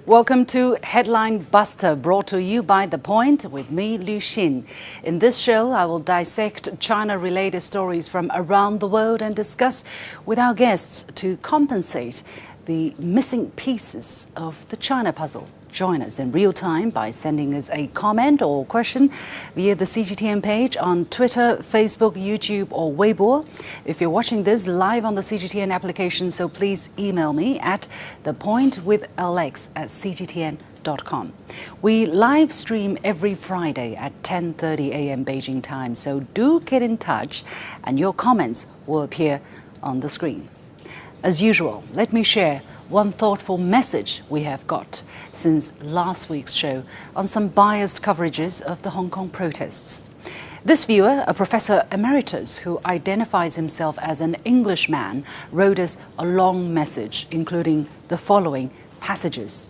Welcome to Headline Buster, brought to you by The Point with me, Liu Xin. In this show, I will dissect China-related stories from around the world and discuss with our guests to compensate the missing pieces of the China puzzle. Join us in real time by sending us a comment or question via the CGTN page on Twitter, Facebook, YouTube or Weibo. If you're watching this live on the CGTN application, so please email me at thepointwithalex@cgtn.com. We live stream every Friday at 10:30 a.m. Beijing time, so do get in touch and your comments will appear on the screen. As usual, let me share one thoughtful message we have got since last week's show on some biased coverages of the Hong Kong protests. This viewer, a professor emeritus who identifies himself as an Englishman, wrote us a long message, including the following passages.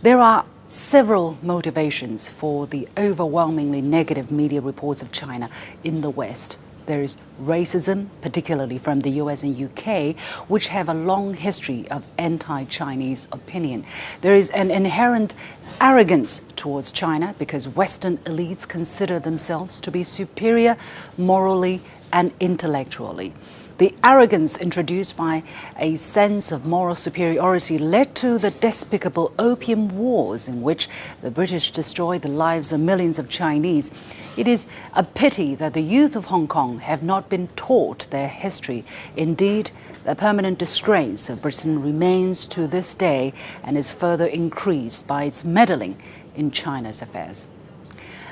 There are several motivations for the overwhelmingly negative media reports of China in the West. There is racism, particularly from the US and UK, which have a long history of anti-Chinese opinion. There is an inherent arrogance towards China because Western elites consider themselves to be superior morally and intellectually. The arrogance introduced by a sense of moral superiority led to the despicable Opium Wars in which the British destroyed the lives of millions of Chinese. It is a pity that the youth of Hong Kong have not been taught their history. Indeed, the permanent disgrace of Britain remains to this day and is further increased by its meddling in China's affairs.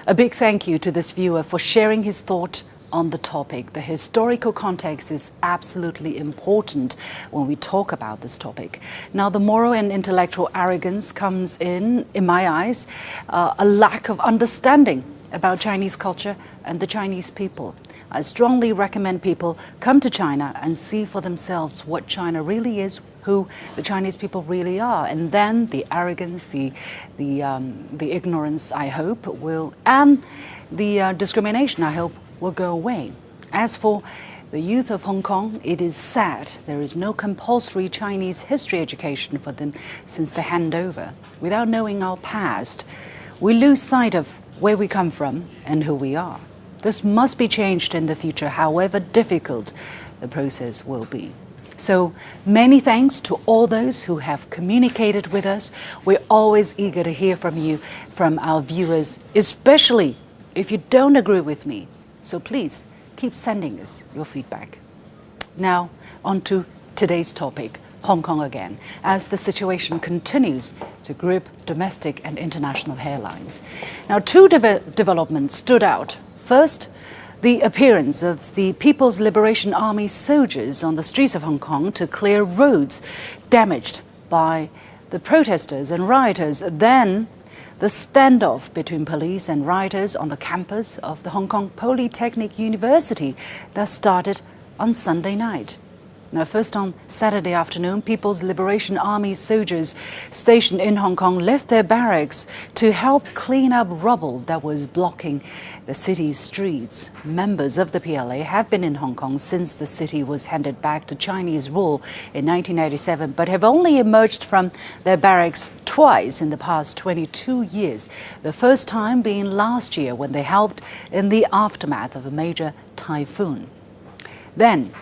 A big thank you to this viewer for sharing his thought on the topic. The historical context is absolutely important when we talk about this topic. Now, the moral and intellectual arrogance comes in my eyes, a lack of understanding about Chinese culture and the Chinese people. I strongly recommend people come to China and see for themselves what China really is, who the Chinese people really are, and then the arrogance, the ignorance, I hope, will, and the discrimination, I hope, will go away. As for the youth of Hong Kong, it is sad there is no compulsory Chinese history education for them since the handover. Without knowing our past, we lose sight of where we come from and who we are. This must be changed in the future, however difficult the process will be. So many thanks to all those who have communicated with us. We're always eager to hear from you, from our viewers, especially if you don't agree with me. So please keep sending us your feedback. Now, on to today's topic, Hong Kong again, as the situation continues to grip domestic and international headlines. Now, two developments stood out. First, the appearance of the People's Liberation Army soldiers on the streets of Hong Kong to clear roads damaged by the protesters and rioters. Then, the standoff between police and rioters on the campus of the Hong Kong Polytechnic University that started on Sunday night. Now, first on Saturday afternoon, People's Liberation Army soldiers stationed in Hong Kong left their barracks to help clean up rubble that was blocking the city's streets. Members of the PLA have been in Hong Kong since the city was handed back to Chinese rule in 1997, but have only emerged from their barracks twice in the past 22 years, the first time being last year when they helped in the aftermath of a major typhoon. Then,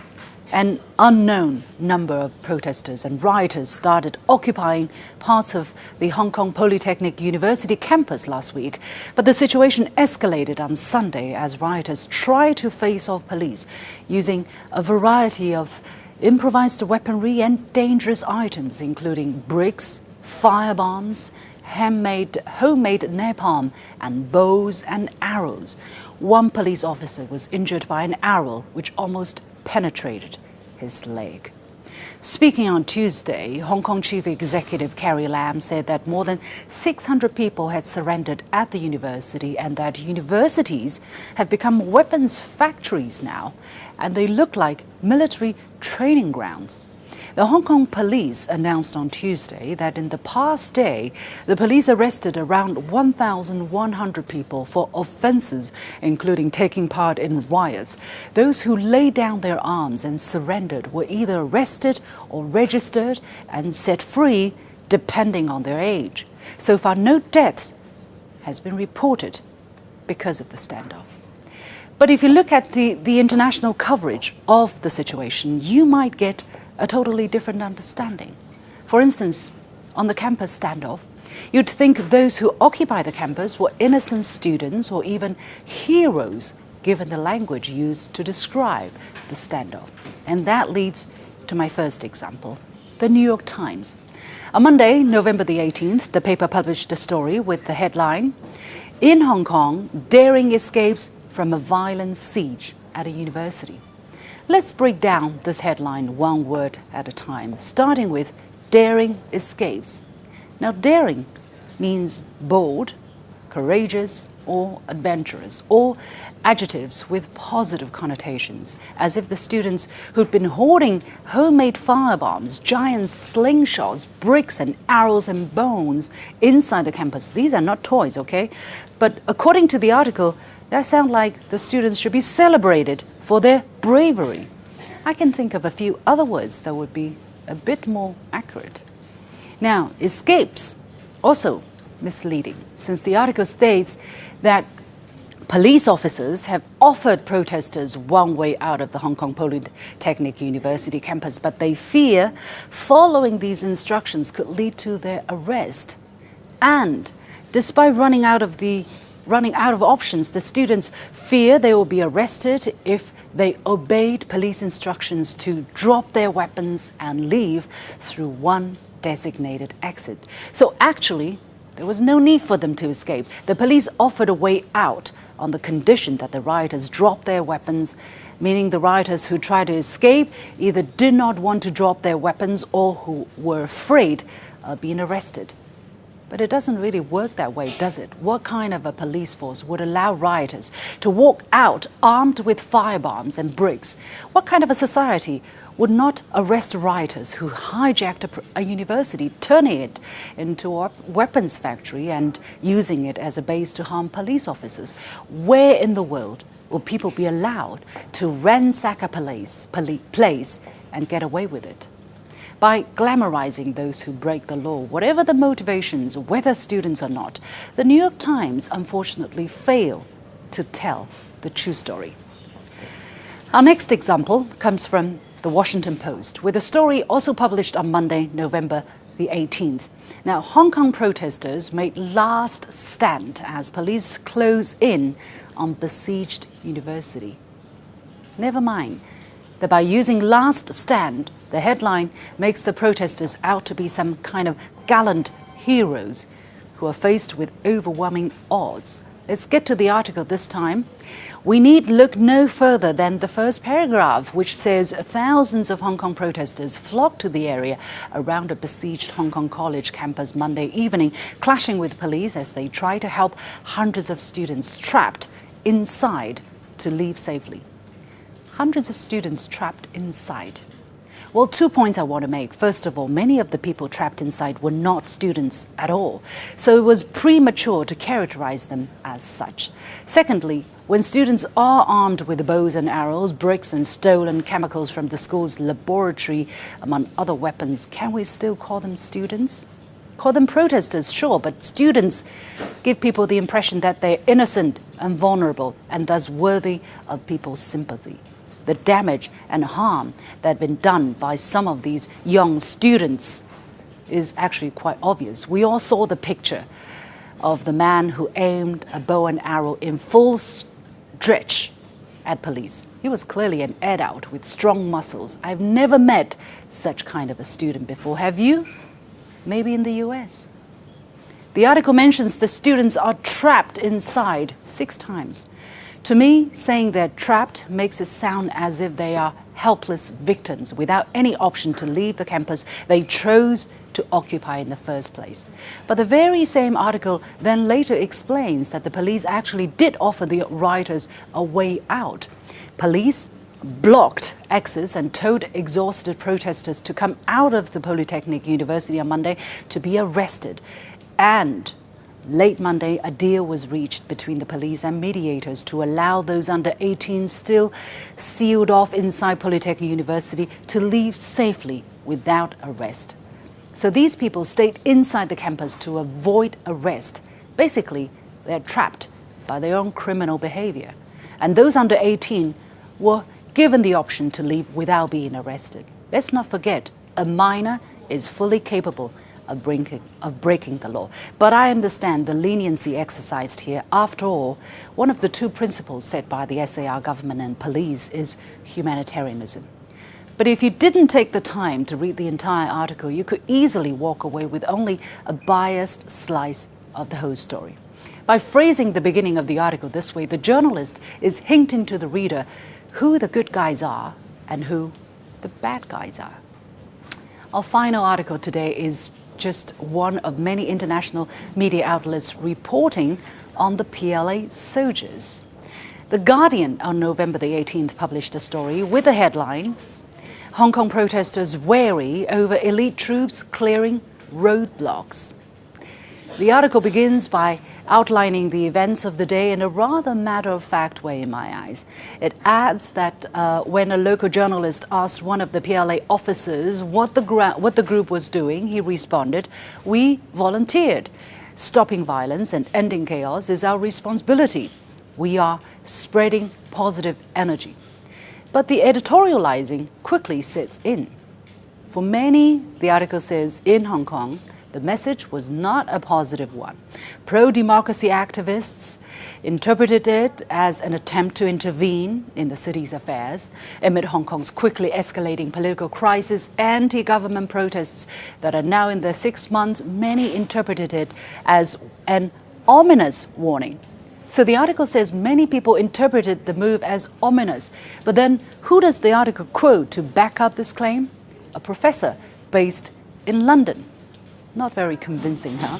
an unknown number of protesters and rioters started occupying parts of the Hong Kong Polytechnic University campus last week. But the situation escalated on Sunday as rioters tried to face off police using a variety of improvised weaponry and dangerous items, including bricks, firebombs, homemade napalm, and bows and arrows. One police officer was injured by an arrow which almost penetrated his leg. Speaking on Tuesday, Hong Kong Chief Executive Carrie Lam said that more than 600 people had surrendered at the university and that universities have become weapons factories now, and they look like military training grounds. The Hong Kong police announced on Tuesday that in the past day, the police arrested around 1,100 people for offences, including taking part in riots. Those who laid down their arms and surrendered were either arrested or registered and set free depending on their age. So far, no deaths has been reported because of the standoff. But if you look at the international coverage of the situation, you might get a totally different understanding. For instance, on the campus standoff, you'd think those who occupy the campus were innocent students or even heroes, given the language used to describe the standoff. And that leads to my first example, the New York Times. On Monday, November the 18th, the paper published a story with the headline, "In Hong Kong, daring escapes from a violent siege at a university." Let's break down this headline one word at a time, starting with daring escapes. Now, daring means bold, courageous, or adventurous, or adjectives with positive connotations, as if the students who'd been hoarding homemade firebombs, giant slingshots, bricks and arrows and bones inside the campus. These are not toys, okay? But according to the article, that sounds like the students should be celebrated for their bravery. I can think of a few other words that would be a bit more accurate. Now, escapes, also misleading, since the article states that police officers have offered protesters one way out of the Hong Kong Polytechnic University campus, but they fear following these instructions could lead to their arrest. And despite running out of options, the students fear they will be arrested if they obeyed police instructions to drop their weapons and leave through one designated exit. So actually, there was no need for them to escape. The police offered a way out on the condition that the rioters drop their weapons, meaning the rioters who tried to escape either did not want to drop their weapons or who were afraid of being arrested. But it doesn't really work that way, does it? What kind of a police force would allow rioters to walk out armed with firebombs and bricks? What kind of a society would not arrest rioters who hijacked a university, turning it into a weapons factory and using it as a base to harm police officers? Where in the world will people be allowed to ransack a place and get away with it? By glamorizing those who break the law, whatever the motivations, whether students or not, the New York Times unfortunately fail to tell the true story. Our next example comes from the Washington Post, with a story also published on Monday, November the 18th. Now, Hong Kong protesters made last stand as police close in on besieged university. Never mind that by using last stand, the headline makes the protesters out to be some kind of gallant heroes who are faced with overwhelming odds. Let's get to the article this time. We need look no further than the first paragraph, which says thousands of Hong Kong protesters flocked to the area around a besieged Hong Kong College campus Monday evening, clashing with police as they try to help hundreds of students trapped inside to leave safely. Hundreds of students trapped inside. Well, 2 points I want to make. First of all, many of the people trapped inside were not students at all, so it was premature to characterize them as such. Secondly, when students are armed with bows and arrows, bricks and stolen chemicals from the school's laboratory, among other weapons, can we still call them students? Call them protesters, sure, but students give people the impression that they're innocent and vulnerable and thus worthy of people's sympathy. The damage and harm that had been done by some of these young students is actually quite obvious. We all saw the picture of the man who aimed a bow and arrow in full stretch at police. He was clearly an adult with strong muscles. I've never met such kind of a student before. Have you? Maybe in the US. The article mentions the students are trapped inside 6 times. To me, saying they're trapped makes it sound as if they are helpless victims without any option to leave the campus they chose to occupy in the first place. But the very same article then later explains that the police actually did offer the rioters a way out. Police blocked access and told exhausted protesters to come out of the Polytechnic University on Monday to be arrested. And late Monday, a deal was reached between the police and mediators to allow those under 18 still sealed off inside Polytechnic University to leave safely without arrest. So these people stayed inside the campus to avoid arrest. Basically, they're trapped by their own criminal behavior. And those under 18 were given the option to leave without being arrested. Let's not forget, a minor is fully capable of breaking the law. But I understand the leniency exercised here. After all, one of the two principles set by the SAR government and police is humanitarianism. But if you didn't take the time to read the entire article, you could easily walk away with only a biased slice of the whole story. By phrasing the beginning of the article this way, the journalist is hinting to the reader who the good guys are and who the bad guys are. Our final article today is just one of many international media outlets reporting on the PLA soldiers. The Guardian on November the 18th published a story with the headline, "Hong Kong protesters wary over elite troops clearing roadblocks." The article begins by outlining the events of the day in a rather matter-of-fact way in my eyes. It adds that when a local journalist asked one of the PLA officers what the group was doing, he responded, "We volunteered. Stopping violence and ending chaos is our responsibility. We are spreading positive energy." But the editorializing quickly sets in. For many, the article says, in Hong Kong, the message was not a positive one. Pro-democracy activists interpreted it as an attempt to intervene in the city's affairs. Amid Hong Kong's quickly escalating political crisis, anti-government protests that are now in their 6th month, many interpreted it as an ominous warning. So the article says many people interpreted the move as ominous. But then who does the article quote to back up this claim? A professor based in London. Not very convincing, huh?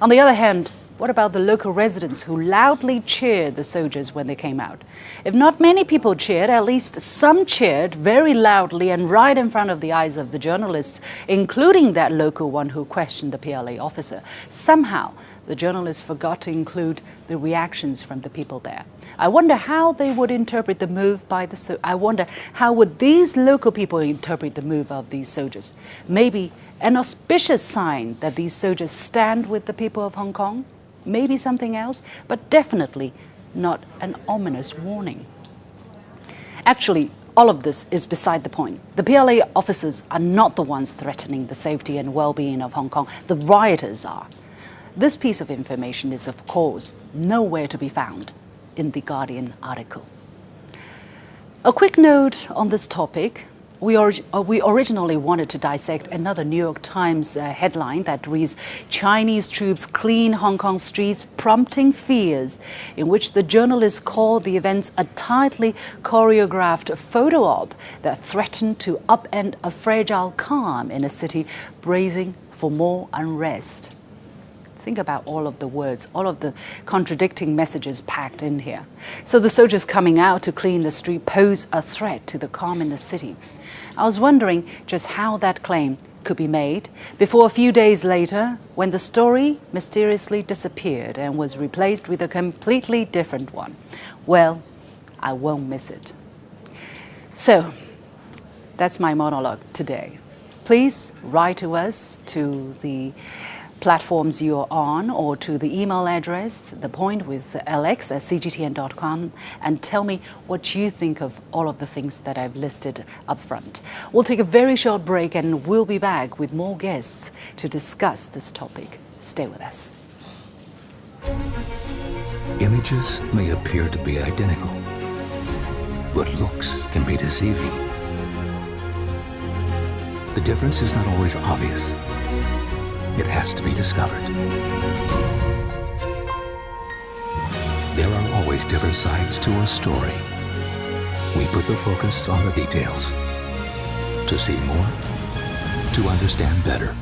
On the other hand, what about the local residents who loudly cheered the soldiers when they came out? If not many people cheered, at least some cheered very loudly and right in front of the eyes of the journalists, including that local one who questioned the PLA officer. Somehow, the journalists forgot to include the reactions from the people there. I wonder how they would interpret the move by the I wonder how would these local people interpret the move of these soldiers? Maybe an auspicious sign that these soldiers stand with the people of Hong Kong? Maybe something else, but definitely not an ominous warning. Actually, all of this is beside the point. The PLA officers are not the ones threatening the safety and well-being of Hong Kong. The rioters are. This piece of information is, of course, nowhere to be found in the Guardian article. A quick note on this topic. We originally wanted to dissect another New York Times headline that reads, "Chinese troops clean Hong Kong streets, prompting fears," in which the journalists called the events a tightly choreographed photo op that threatened to upend a fragile calm in a city bracing for more unrest. Think about all of the words, all of the contradicting messages packed in here. So the soldiers coming out to clean the street pose a threat to the calm in the city. I was wondering just how that claim could be made before a few days later, when the story mysteriously disappeared and was replaced with a completely different one. Well, I won't miss it. So, that's my monologue today. Please write to us to the platforms you're on or to the email address, thepoint@cgtn.com, and tell me what you think of all of the things that I've listed up front. We'll take a very short break and we'll be back with more guests to discuss this topic. Stay with us. Images may appear to be identical, but looks can be deceiving. The difference is not always obvious. It has to be discovered. There are always different sides to a story. We put the focus on the details. To see more, to understand better.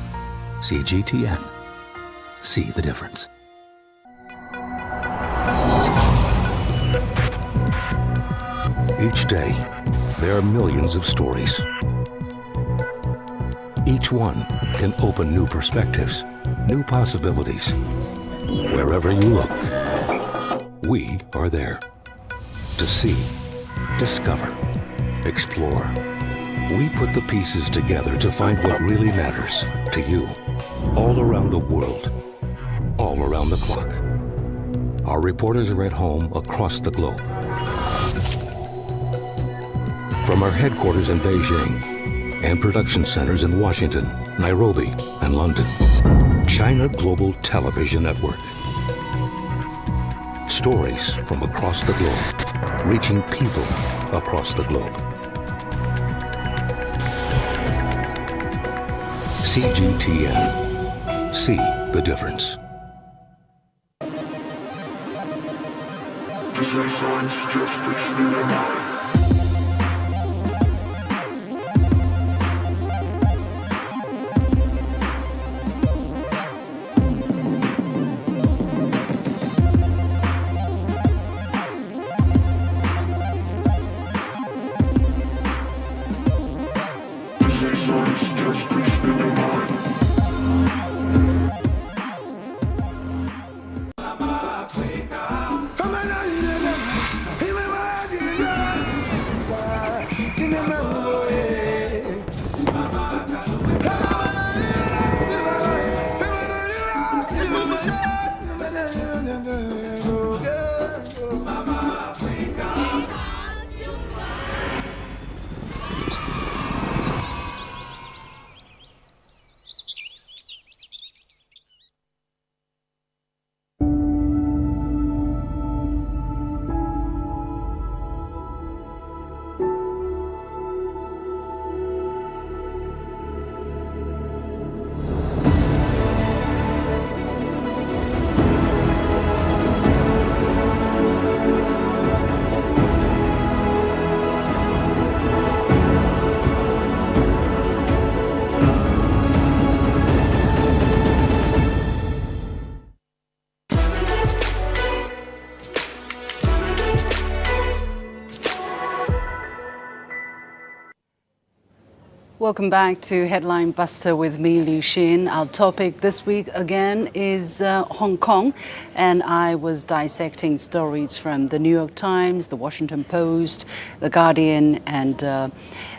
CGTN. See the difference. Each day, there are millions of stories. Each one can open new perspectives, new possibilities. Wherever you look, we are there to see, discover, explore, We put the pieces together to find what really matters to you, all around the world, all around the clock. Our reporters are at home across the globe. From our headquarters in Beijing and production centers in Washington, Nairobi, and London, China Global Television Network. Stories from across the globe, reaching people across the globe. CGTN. See the difference. Welcome back to Headline Buster with me, Liu Xin. Our topic this week again is Hong Kong, and I was dissecting stories from the New York Times, the Washington Post, the Guardian, and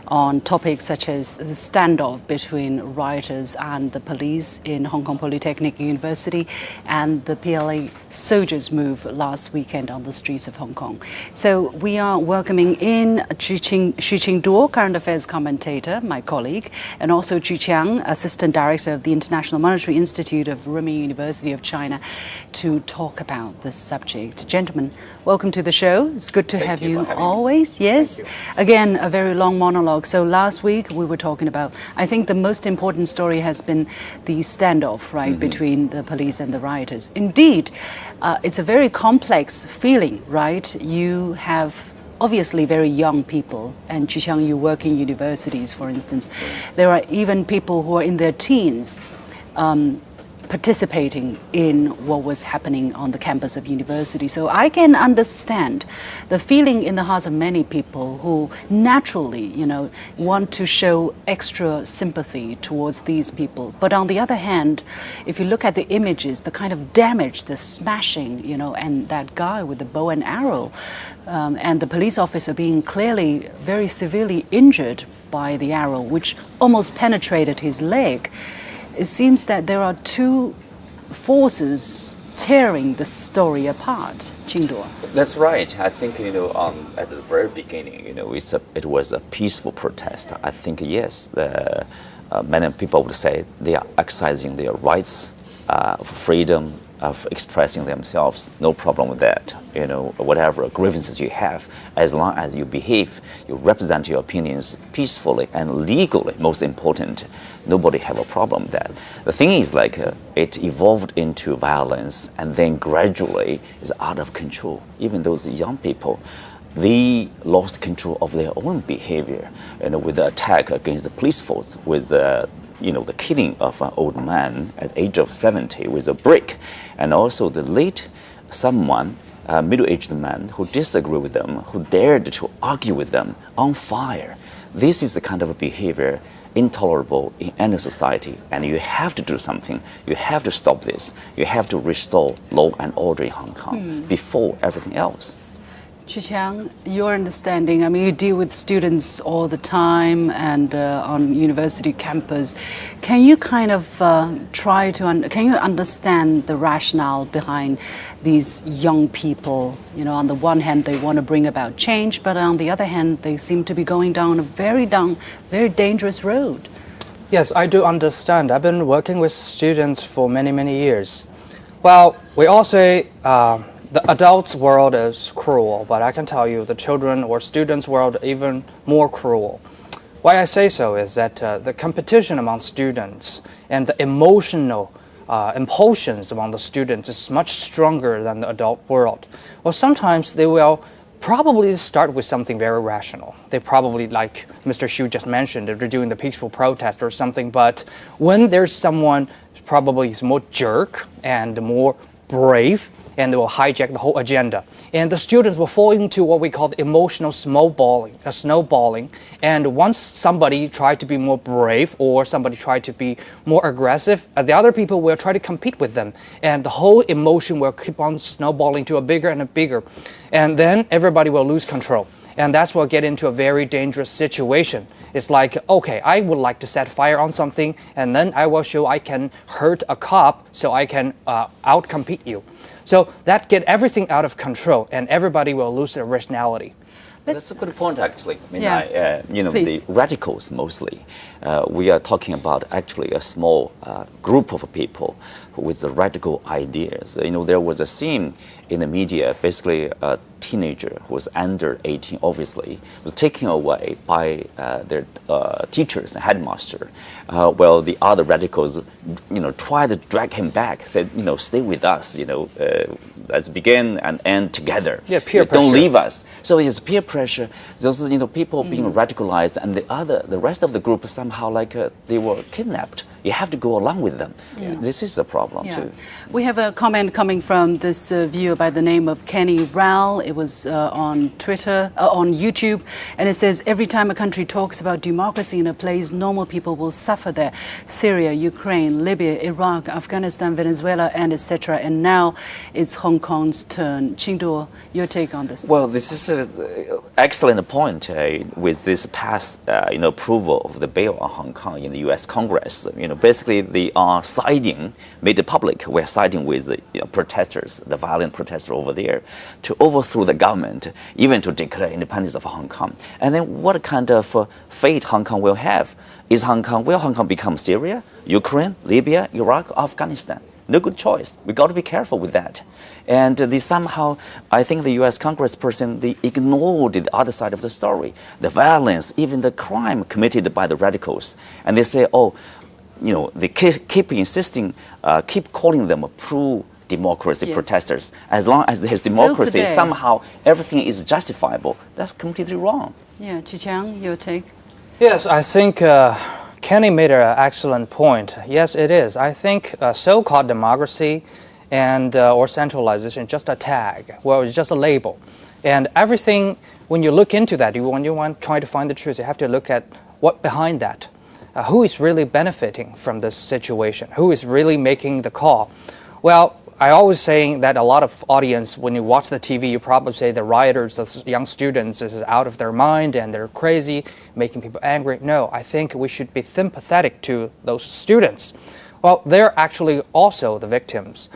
on topics such as the standoff between rioters and the police in Hong Kong Polytechnic University and the PLA soldiers' move last weekend on the streets of Hong Kong. So we are welcoming in Xu Qingduo, current affairs commentator, my colleague, and also Zhu Qiang, Assistant Director of the International Monetary Institute of Renmin University of China, to talk about this subject. Gentlemen, welcome to the show. It's good to have you always. Yes. Again, a very long monologue. So last week we were talking about, I think the most important story has been the standoff, right, between the police and the rioters. Indeed, it's a very complex feeling, right? You have obviously very young people, and Zhu Qiang, you work in universities, for instance. There are even people who are in their teens participating in what was happening on the campus of university. So I can understand the feeling in the hearts of many people who naturally, want to show extra sympathy towards these people. But on the other hand, if you look at the images, the kind of damage, the smashing, and that guy with the bow and arrow, and the police officer being clearly very severely injured by the arrow, which almost penetrated his leg. It seems that there are two forces tearing the story apart. Qingduo. That's right. I think, at the very beginning, it was a peaceful protest. I think, yes, many people would say they are exercising their rights of freedom, of expressing themselves. No problem with that. Whatever grievances you have, as long as you behave, you represent your opinions peacefully and legally, most important, nobody have a problem with that. The thing is, it evolved into violence, and then gradually is out of control. Even those young people, they lost control of their own behavior, with the attack against the police force, with the killing of an old man at the age of 70 with a brick, and also the late someone, a middle-aged man who disagreed with them, who dared to argue with them, on fire. This is the kind of behavior intolerable in any society, and you have to do something. You have to stop this. You have to restore law and order in Hong Kong before everything else. Chiang, your understanding, I mean, you deal with students all the time and on university campus. Can you kind of can you understand the rationale behind these young people? You know, on the one hand, they want to bring about change, but on the other hand, they seem to be going down a very dangerous road. Yes, I do understand. I've been working with students for many, many years. Well, we all say the adults' world is cruel, but I can tell you the children or students' world even more cruel. Why I say so is that the competition among students and the emotional impulsions among the students is much stronger than the adult world. Well, sometimes they will probably start with something very rational. They probably, like Mr. Xu just mentioned, they're doing the peaceful protest or something, but when there's someone probably is more jerk and more brave, and they will hijack the whole agenda. And the students will fall into what we call the emotional snowballing. And once somebody tries to be more brave or somebody tries to be more aggressive, the other people will try to compete with them. And the whole emotion will keep on snowballing to a bigger and a bigger. And then everybody will lose control. And that's what get into a very dangerous situation. It's like, okay, I would like to set fire on something, and then I will show I can hurt a cop, so I can outcompete you. So that get everything out of control, and everybody will lose their rationality. That's a good point, actually. I mean, Yeah. Please. the radicals mostly. We are talking about actually a small group of people with the radical ideas. You know, there was a scene in the media, basically a teenager who was under 18, obviously, was taken away by their teachers and headmaster. Well, the other radicals, tried to drag him back, said, stay with us, let's begin and end together. Yeah, peer pressure. Don't leave us. So it's peer pressure. Those, people being radicalized, and the rest of the group somehow like they were kidnapped. You have to go along with them. Yeah. This is the problem too. We have a comment coming from this viewer by the name of Kenny Rowell. It was on Twitter, on YouTube, and it says, every time a country talks about democracy in a place, normal people will suffer there. Syria, Ukraine, Libya, Iraq, Afghanistan, Venezuela, and etc. And now it's Hong Kong's turn. Qingduo, your take on this? Well, this is an excellent point with this past approval of the bill on Hong Kong in the U.S. Congress. Basically they are siding, made it public, we're siding with the protesters, the violent protesters over there, to overthrow the government, even to declare independence of Hong Kong. And then what kind of fate Hong Kong will have? Will Hong Kong become Syria, Ukraine, Libya, Iraq, Afghanistan? No good choice. We got to be careful with that. And they somehow, I think the U.S. congressperson, they ignored the other side of the story, the violence, even the crime committed by the radicals. And they say, they keep insisting, keep calling them pro-democracy protesters. As long as there's democracy, somehow everything is justifiable. That's completely wrong. Yeah, Chiang, your take? Yes, I think Kenny made an excellent point. Yes, it is. I think so-called democracy and or centralization is just a tag. Well, it's just a label. And everything, when you look into that, when you want to try to find the truth, you have to look at what behind that. Who is really benefiting from this situation? Who is really making the call? Well, I always saying that a lot of audience, when you watch the TV, you probably say the rioters, the young students, is out of their mind and they're crazy, making people angry. No, I think we should be sympathetic to those students. Well, they're actually also the victims.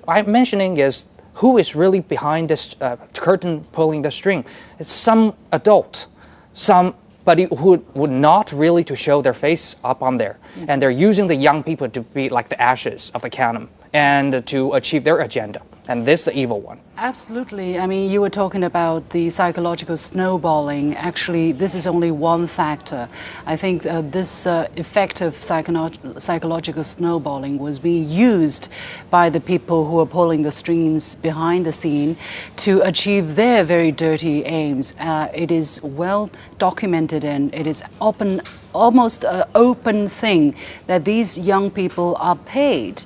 I'm mentioning is who is really behind this curtain pulling the string. It's some adult, somebody who would not really to show their face up on there. And they're using the young people to be like the ashes of the cannon and to achieve their agenda. And this is the evil one. Absolutely. I mean, you were talking about the psychological snowballing. Actually, this is only one factor. I think this effective psychological snowballing was being used by the people who are pulling the strings behind the scene to achieve their very dirty aims. It is well documented, and it is almost an open thing that these young people are paid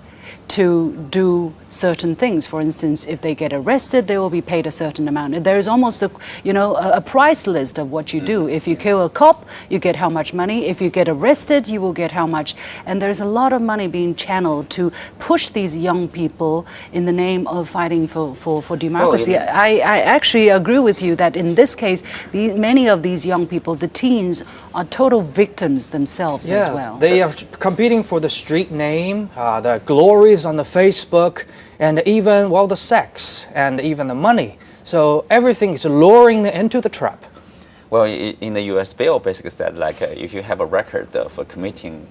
to do certain things. For instance, if they get arrested, they will be paid a certain amount. There is almost a price list of what you do. If you kill a cop, you get how much money. If you get arrested, you will get how much. And there's a lot of money being channeled to push these young people in the name of fighting for democracy. I actually agree with you that in this case, many of these young people, the teens, are total victims themselves as well. They are competing for the street name, the glories on the Facebook, and even, well, the sex and even the money. So everything is luring them into the trap. Well, in the U.S. bill, basically said like if you have a record of committing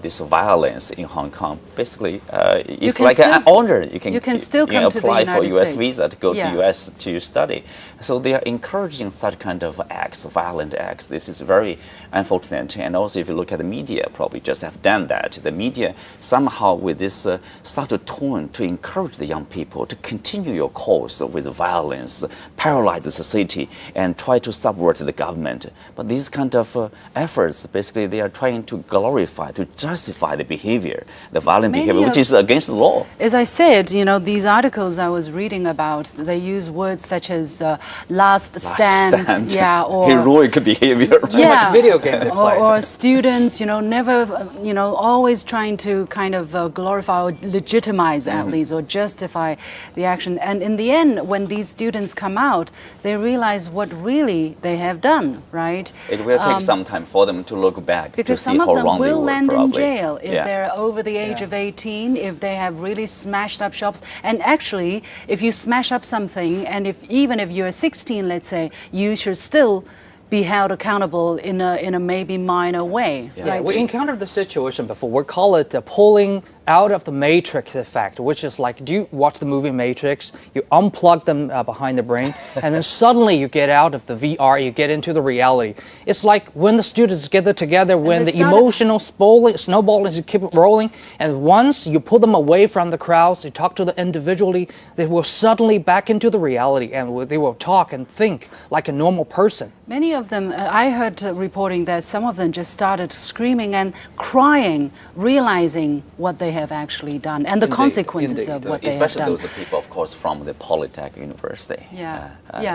this violence in Hong Kong, basically it's like an honor. You can still come to the apply for United U.S. States. visa to go Yeah. to U.S. to study. So they are encouraging such kind of acts, violent acts. This is very unfortunate. And also, if you look at the media, probably just have done that. The media somehow with this subtle tone to encourage the young people to continue your course with violence, paralyze the city, and try to subvert the government. But these kind of efforts, basically, they are trying to glorify, to justify the behavior, the violent behavior, which is against the law. As I said, these articles I was reading about, they use words such as last stand, yeah, or heroic behavior. Too much video game they played. or students, never, always trying to kind of glorify or legitimize at least or justify the action. And in the end, when these students come out, they realize what really they have done, right? It will take some time for them to look back to Because see some of how them wrong they will were, land in probably. jail if Yeah. they're over the age of 18, if they have really smashed up shops. And actually, if you smash up something, and even if you're 16, let's say, you should still be held accountable in a maybe minor way. Yeah, right? we encountered the situation before. We call it the pulling out of the matrix effect, which is like, do you watch the movie Matrix? You unplug them behind the brain, and then suddenly you get out of the VR, you get into the reality. It's like when the students get it together, when the emotional snowballing keep rolling, and once you pull them away from the crowds, you talk to them individually, they will suddenly back into the reality, and they will talk and think like a normal person. Many of them, I heard reporting that some of them just started screaming and crying, realizing what they have actually done and the consequences of what they have Especially done. those people, of course, from the Polytech University. Yeah,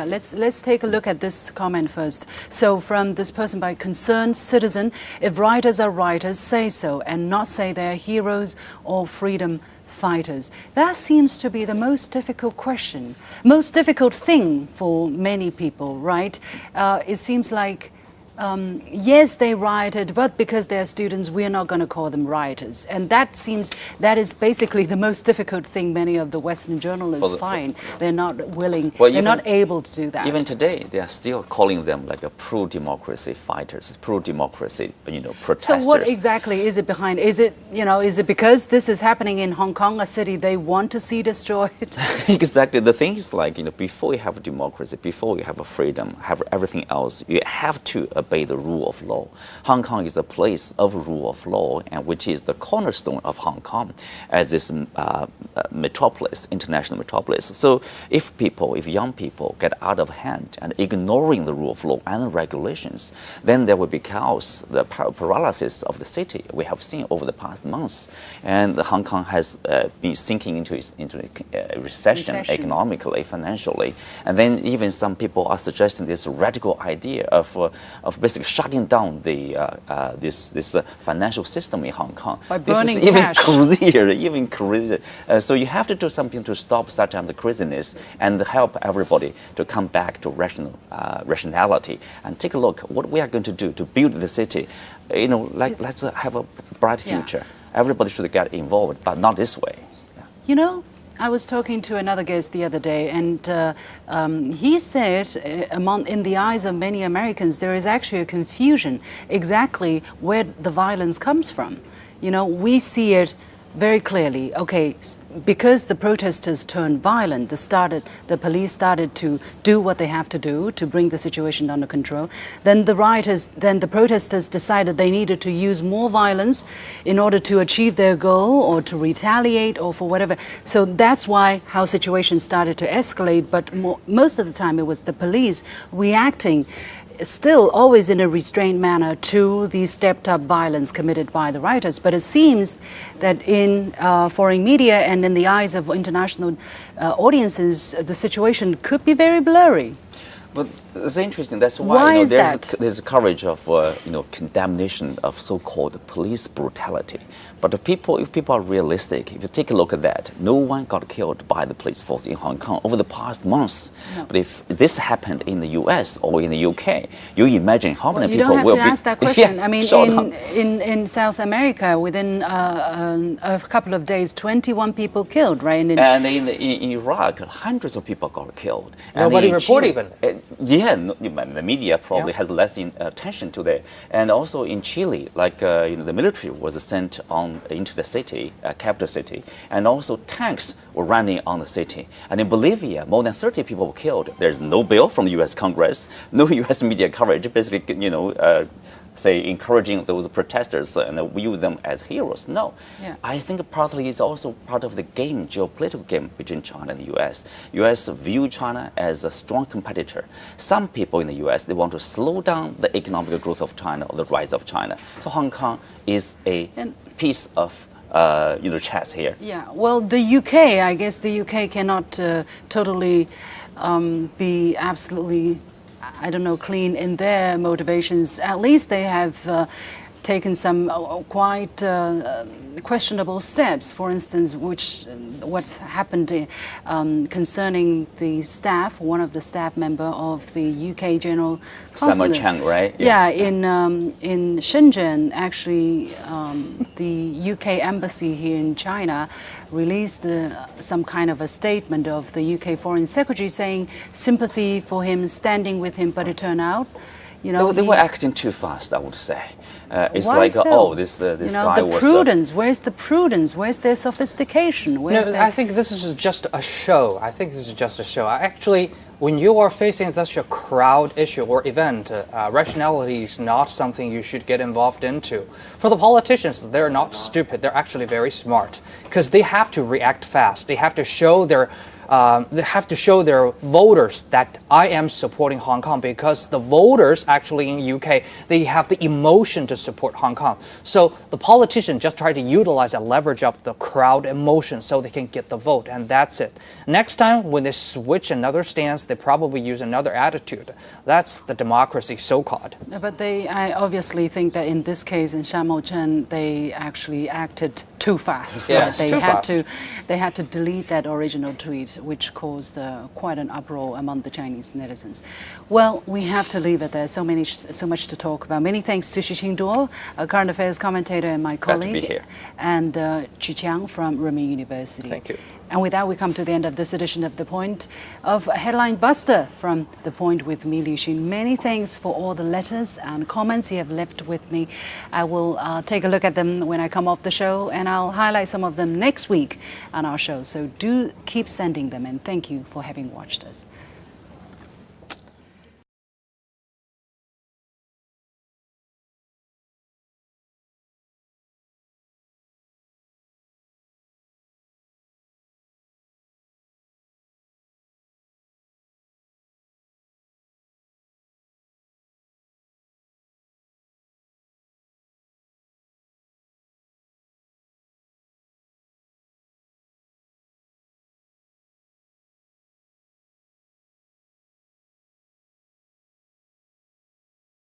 let's take a look at this comment first. So from this person by concerned citizen, if writers are writers, say so and not say they're heroes or freedom fighters. That seems to be the most difficult question, most difficult thing for many people, right? It seems like yes, they rioted, but because they're students, we're not going to call them rioters. And that is basically the most difficult thing many of the Western journalists find. They're not willing, they're not able to do that. Even today, they are still calling them like a pro-democracy fighters, pro-democracy, protesters. So what exactly is it behind? Is it because this is happening in Hong Kong, a city they want to see destroyed? Exactly. The thing is like, before you have democracy, before you have a freedom, have everything else, you have to obey the rule of law. Hong Kong is a place of rule of law, and which is the cornerstone of Hong Kong as this metropolis, international metropolis. So if young people get out of hand and ignoring the rule of law and regulations, then there will be chaos, the paralysis of the city we have seen over the past months. And Hong Kong has been sinking into recession economically, financially. And then even some people are suggesting this radical idea of basically shutting down the this financial system in Hong Kong. By burning this is cash. even crazier. So you have to do something to stop such kind of craziness and help everybody to come back to rationality and take a look what we are going to do to build the city. Let's have a bright future. Everybody should get involved, but not this way. I was talking to another guest the other day, and he said, in the eyes of many Americans, there is actually a confusion exactly where the violence comes from. We see it very clearly. Okay, because the protesters turned violent, the police started to do what they have to do to bring the situation under control. Then the protesters decided they needed to use more violence in order to achieve their goal or to retaliate or for whatever. So that's how situations started to escalate. But most of the time it was the police reacting still always in a restrained manner to the stepped-up violence committed by the rioters. But it seems that in foreign media and in the eyes of international audiences, the situation could be very blurry. But it's interesting. That's why, Why is that? There's courage of condemnation of so-called police brutality. But if people are realistic, if you take a look at that, no one got killed by the police force in Hong Kong over the past months. No. But if this happened in the U.S. or in the UK, you imagine how many people will be... You don't have to ask that question. Yeah, I mean, in South America, within a couple of days, 21 people killed, right? And in Iraq, hundreds of people got killed. Nobody reported even. The media probably has less attention to that. And also in Chile, like the military was sent into the city, capital city, and also tanks were running on the city. And in Bolivia, more than 30 people were killed. There's no bill from the U.S. Congress, no U.S. media coverage, basically, say encouraging those protesters and view them as heroes. No, I think partly it's also part of the game, geopolitical game between China and the U.S. U.S. view China as a strong competitor. Some people in the U.S. they want to slow down the economic growth of China or the rise of China. So Hong Kong is a piece of chess here. Yeah. Well, the UK, I guess the UK cannot totally be absolutely, I don't know, clean in their motivations. At least they have taken some quite questionable steps. For instance, what's happened concerning the staff, one of the staff member of the UK General Consulate. Samuel Chang, right? Yeah, in Shenzhen, actually, the UK embassy here in China released some kind of a statement of the UK Foreign Secretary saying sympathy for him, standing with him, but it turned out, they were acting too fast, I would say. It's Why like, so? this guy was... the prudence, where's the prudence? Where's their sophistication? I think this is just a show. Actually, when you are facing such a crowd issue or event, rationality is not something you should get involved into. For the politicians, they're not stupid. They're actually very smart because they have to react fast. They have to show their voters that I am supporting Hong Kong, because the voters actually in UK, they have the emotion to support Hong Kong. So the politicians just try to utilize and leverage up the crowd emotion so they can get the vote, and that's it. Next time when they switch another stance, they probably use another attitude. That's the democracy, so-called. But I obviously think that in this case, in Samuel Chen, they actually acted too fast. Yes, right? too fast. They had to delete that original tweet, which caused quite an uproar among the Chinese netizens. Well, we have to leave it there. So much to talk about. Many thanks to Xu Qingduo, a current affairs commentator and my colleague, glad to be here, and Chu Qiang from Renmin University. Thank you. And with that, we come to the end of this edition of The Point, of Headline Buster from The Point with me, Liu Xin. Many thanks for all the letters and comments you have left with me. I will take a look at them when I come off the show, and I'll highlight some of them next week on our show. So do keep sending them, and thank you for having watched us.